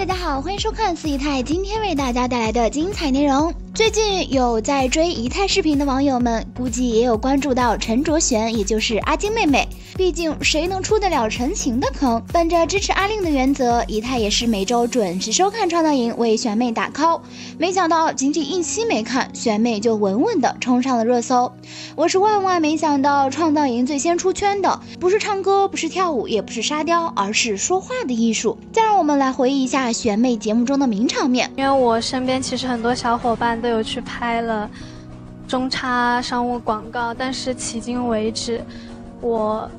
大家好，欢迎收看四姨太今天为大家带来的精彩内容。最近有在追姨太视频的网友们，估计也有关注到陈卓璇，也就是阿晶妹妹。毕竟谁能出得了陈晴的坑？本着支持阿令的原则，姨太也是每周准时收看创造营，为璇妹打 call。没想到仅仅一期没看，璇妹就稳稳的冲上了热搜。我是万万没想到，创造营最先出圈的不是唱歌，不是跳舞，也不是沙雕，而是说话的艺术。再让我们来回忆一下璇妹节目中的名场面。因为我身边其实很多小伙伴都有去拍了中差商务广告，但是迄今为止我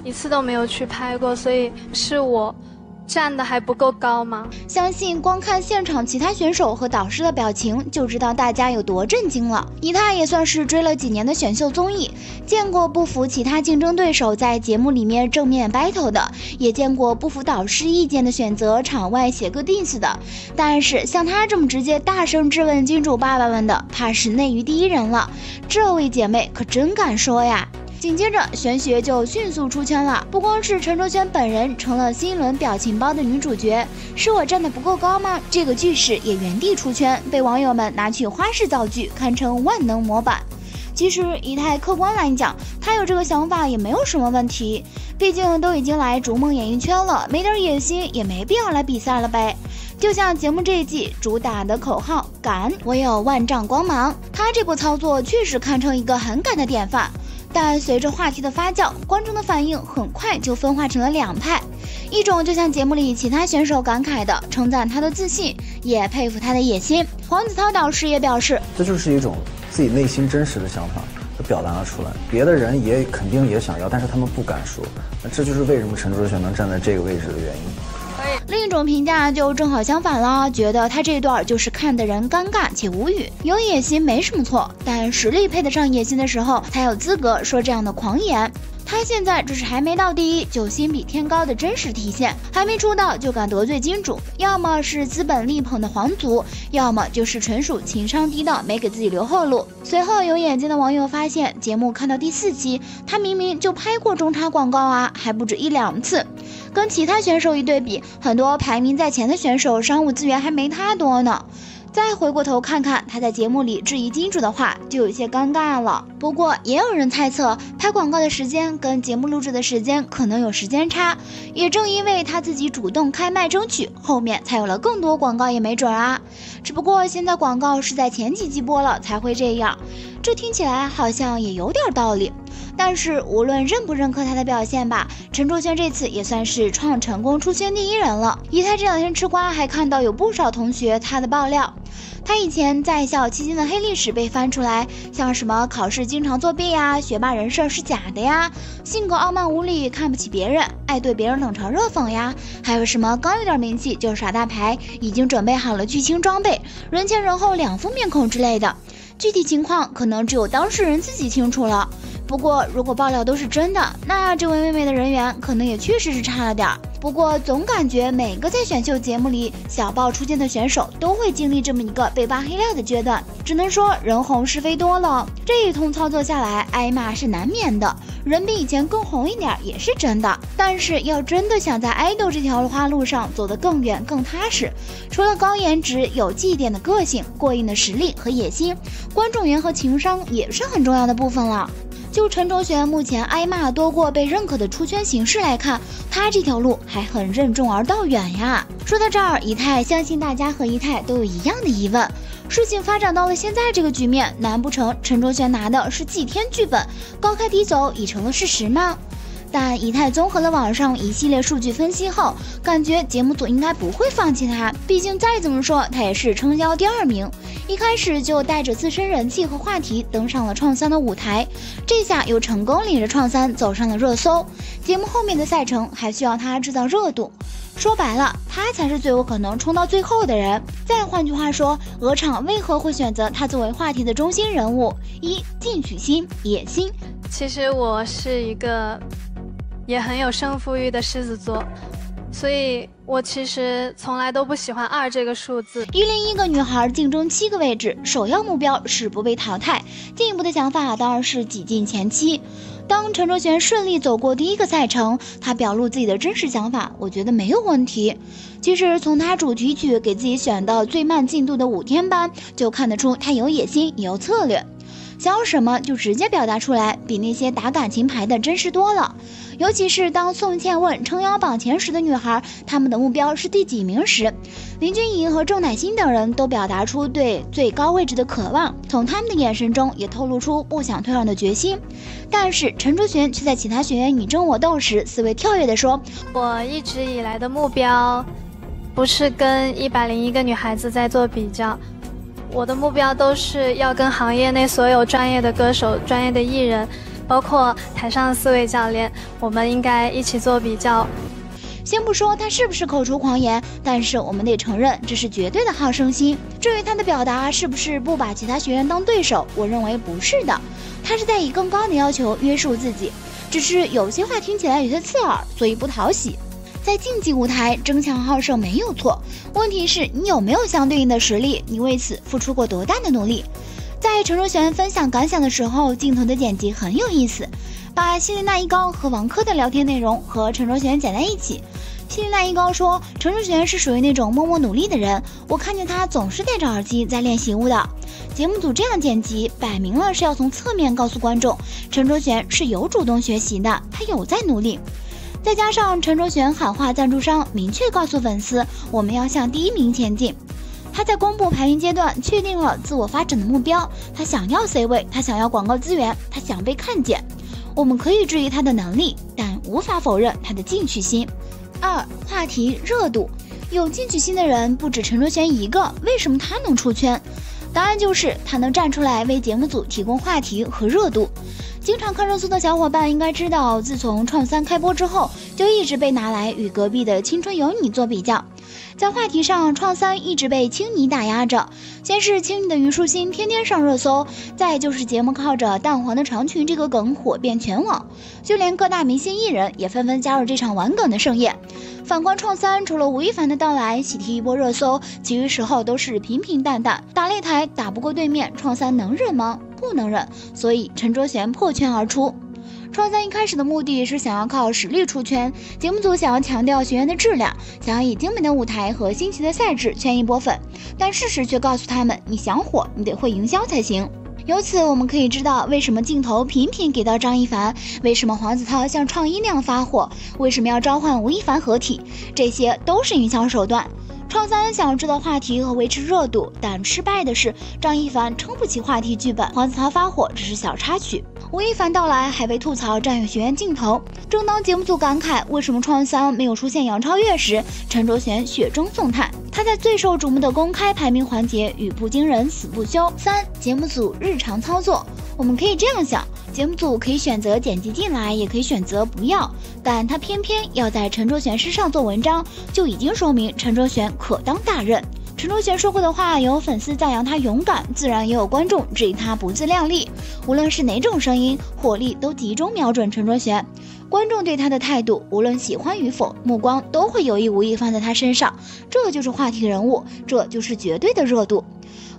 一次都没有去拍过，所以是我站的还不够高吗？相信光看现场其他选手和导师的表情就知道大家有多震惊了。姨太也算是追了几年的选秀综艺，见过不服其他竞争对手在节目里面正面 battle 的，也见过不服导师意见的选择场外写个 diss 的，但是像她这么直接大声质问金主爸爸们的，怕是内娱第一人了。这位姐妹可真敢说呀。紧接着玄学就迅速出圈了，不光是陈卓璇本人成了新一轮表情包的女主角，是我站得不够高吗？这个句式也原地出圈，被网友们拿去花式造句，堪称万能模板。其实姨太客观来讲，她有这个想法也没有什么问题，毕竟都已经来逐梦演艺圈了，没点野心也没必要来比赛了呗。就像节目这一季主打的口号敢我有万丈光芒，她这波操作确实堪称一个很敢的典范。但随着话题的发酵，观众的反应很快就分化成了两派，一种就像节目里其他选手感慨的称赞他的自信，也佩服他的野心。黄子韬导师也表示，这就是一种自己内心真实的想法表达了出来，别的人也肯定也想要，但是他们不敢说，那这就是为什么陈卓璇能站在这个位置的原因。另一种评价就正好相反了，觉得他这段就是看的人尴尬且无语。有野心没什么错，但实力配得上野心的时候，才有资格说这样的狂言。他现在这是还没到第一就心比天高的真实体现，还没出道就敢得罪金主，要么是资本力捧的皇族，要么就是纯属情商低到没给自己留后路。随后有眼睛的网友发现，节目看到第4期，他明明就拍过中差广告啊，还不止1-2次。跟其他选手一对比，很多排名在前的选手商务资源还没他多呢。再回过头看看他在节目里质疑金主的话，就有些尴尬了。不过也有人猜测，拍广告的时间跟节目录制的时间可能有时间差，也正因为他自己主动开麦争取，后面才有了更多广告也没准啊。只不过现在广告是在前几集播了才会这样，这听起来好像也有点道理。但是无论认不认可他的表现吧，陈卓璇这次也算是创成功出圈第一人了。姨太这2天吃瓜，还看到有不少同学他的爆料，他以前在校期间的黑历史被翻出来，像什么考试经常作弊呀，学霸人设是假的呀，性格傲慢无礼，看不起别人，爱对别人冷嘲热讽呀，还有什么刚有点名气就耍大牌，已经准备好了巨星装备，人前人后2副面孔之类的。具体情况可能只有当事人自己清楚了。不过如果爆料都是真的，那这位妹妹的人缘可能也确实是差了点。不过总感觉每个在选秀节目里小爆出现的选手都会经历这么一个被扒黑料的阶段，只能说人红是非多了，这一通操作下来挨骂是难免的，人比以前更红一点也是真的。但是要真的想在爱豆这条花路上走得更远更踏实，除了高颜值、有绩点的个性、过硬的实力和野心，观众缘和情商也是很重要的部分了。就陈卓璇目前挨骂多过被认可的出圈形式来看，他这条路还很任重而道远呀。说到这儿，姨太相信大家和姨太都有一样的疑问，事情发展到了现在这个局面，难不成陈卓璇拿的是祭天剧本，高开低走已成了事实吗？但姨太综合了网上一系列数据分析后，感觉节目组应该不会放弃他，毕竟再怎么说他也是撑腰第2名，一开始就带着自身人气和话题登上了创3的舞台，这下又成功领着创3走上了热搜，节目后面的赛程还需要他制造热度。说白了，他才是最有可能冲到最后的人。再换句话说，鹅厂为何会选择他作为话题的中心人物？一、进取心、野心。其实我是一个也很有胜负欲的狮子座，所以我其实从来都不喜欢2这个数字。101个女孩竞争7个位置，首要目标是不被淘汰，进一步的想法当然是挤进前7。当陈卓璇顺利走过第1个赛程，她表露自己的真实想法，我觉得没有问题。其实从她主题曲给自己选的最慢进度的5天班，就看得出她有野心也有策略，想要什么就直接表达出来，比那些打感情牌的真实多了。尤其是当宋茜问撑腰榜前10的女孩她们的目标是第几名时，林君怡和郑乃馨等人都表达出对最高位置的渴望，从他们的眼神中也透露出不想退让的决心。但是陈卓璇却在其他学员你争我斗时思维跳跃地说，我一直以来的目标不是跟101个女孩子在做比较，我的目标都是要跟行业内所有专业的歌手、专业的艺人，包括台上的4位教练，我们应该一起做比较。先不说他是不是口出狂言，但是我们得承认这是绝对的好胜心。至于他的表达是不是不把其他学员当对手，我认为不是的，他是在以更高的要求约束自己，只是有些话听起来有些刺耳，所以不讨喜。在竞技舞台争强好胜没有错，问题是你有没有相对应的实力，你为此付出过多大的努力。在陈卓璇分享感想的时候，镜头的剪辑很有意思，把希林娜一高和王珂的聊天内容和陈卓璇剪在一起。希林娜一高说，陈卓璇是属于那种默默努力的人，我看见他总是戴着耳机在练习舞蹈。节目组这样剪辑，摆明了是要从侧面告诉观众，陈卓璇是有主动学习的，他有在努力。再加上陈卓璇喊话赞助商，明确告诉粉丝，我们要向第1名前进。他在公布排名阶段确定了自我发展的目标，他想要 C 位，他想要广告资源，他想被看见。我们可以质疑他的能力，但无法否认他的进取心。2. 话题热度，有进取心的人不止陈卓璇一个，为什么他能出圈？答案就是他能站出来为节目组提供话题和热度。经常看热搜的小伙伴应该知道，自从创3开播之后，就一直被拿来与隔壁的青春有你做比较。在话题上，创3一直被青你打压着，先是青你的虞书欣天天上热搜，再就是节目靠着淡黄的长裙这个梗火遍全网，就连各大明星艺人也纷纷加入这场玩梗的盛宴。反观创3，除了吴亦凡的到来喜提一波热搜，其余时候都是平平淡淡。打擂台打不过对面，创3能忍吗？不能忍，所以陈卓璇破圈而出。创3一开始的目的是想要靠实力出圈，节目组想要强调学员的质量，想要以精美的舞台和新奇的赛制圈一波粉，但事实却告诉他们，你想火，你得会营销才行。由此我们可以知道，为什么镜头频频给到张一凡，为什么黄子韬像创1那样发火，为什么要召唤吴亦凡合体，这些都是营销手段。创3想要制造话题和维持热度，但失败的是张一凡撑不起话题剧本，黄子韬发火只是小插曲。吴亦凡到来还被吐槽占用学员镜头。正当节目组感慨为什么创3没有出现杨超越时，陈卓璇雪中送炭，他在最受瞩目的公开排名环节语不惊人死不休。3. 节目组日常操作，我们可以这样想，节目组可以选择剪辑进来，也可以选择不要，但他偏偏要在陈卓璇身上做文章，就已经说明陈卓璇可当大任。陈卓璇说过的话，有粉丝赞扬他勇敢，自然也有观众质疑他不自量力。无论是哪种声音，火力都集中瞄准陈卓璇。观众对他的态度，无论喜欢与否，目光都会有意无意放在他身上。这就是话题人物，这就是绝对的热度。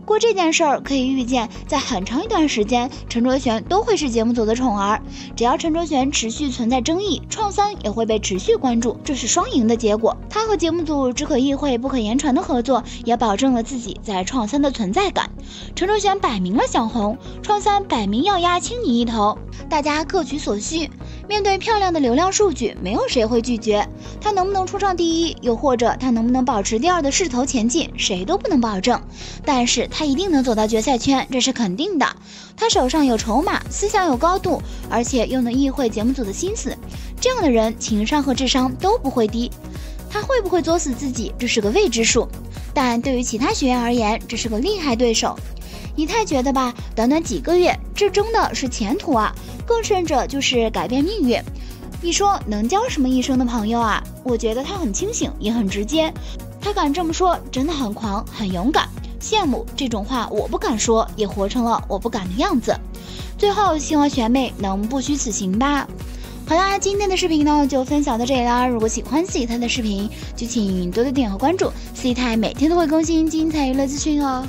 过这件事儿可以预见，在很长一段时间，陈卓璇都会是节目组的宠儿。只要陈卓璇持续存在争议，创3也会被持续关注，这是双赢的结果。他和节目组只可意会不可言传的合作，也保证了自己在创3的存在感。陈卓璇摆明了想红，创3摆明要压青你一头，大家各取所需。面对漂亮的流量数据，没有谁会拒绝。他能不能冲上第1，又或者他能不能保持第2的势头前进，谁都不能保证。但是他一定能走到决赛圈，这是肯定的。他手上有筹码，思想有高度，而且又能意会节目组的心思。这样的人情商和智商都不会低。他会不会作死自己，这是个未知数。但对于其他学员而言，这是个厉害对手。以太觉得吧，短短几个月，这争的是前途啊，更甚者就是改变命运。你说能交什么一生的朋友啊？我觉得他很清醒，也很直接。他敢这么说，真的很狂，很勇敢。羡慕这种话我不敢说，也活成了我不敢的样子。最后希望学妹能不虚此行吧。好啦，今天的视频呢就分享到这里啦。如果喜欢四姨太的视频，就请多多点和关注，四姨太每天都会更新精彩娱乐资讯哦。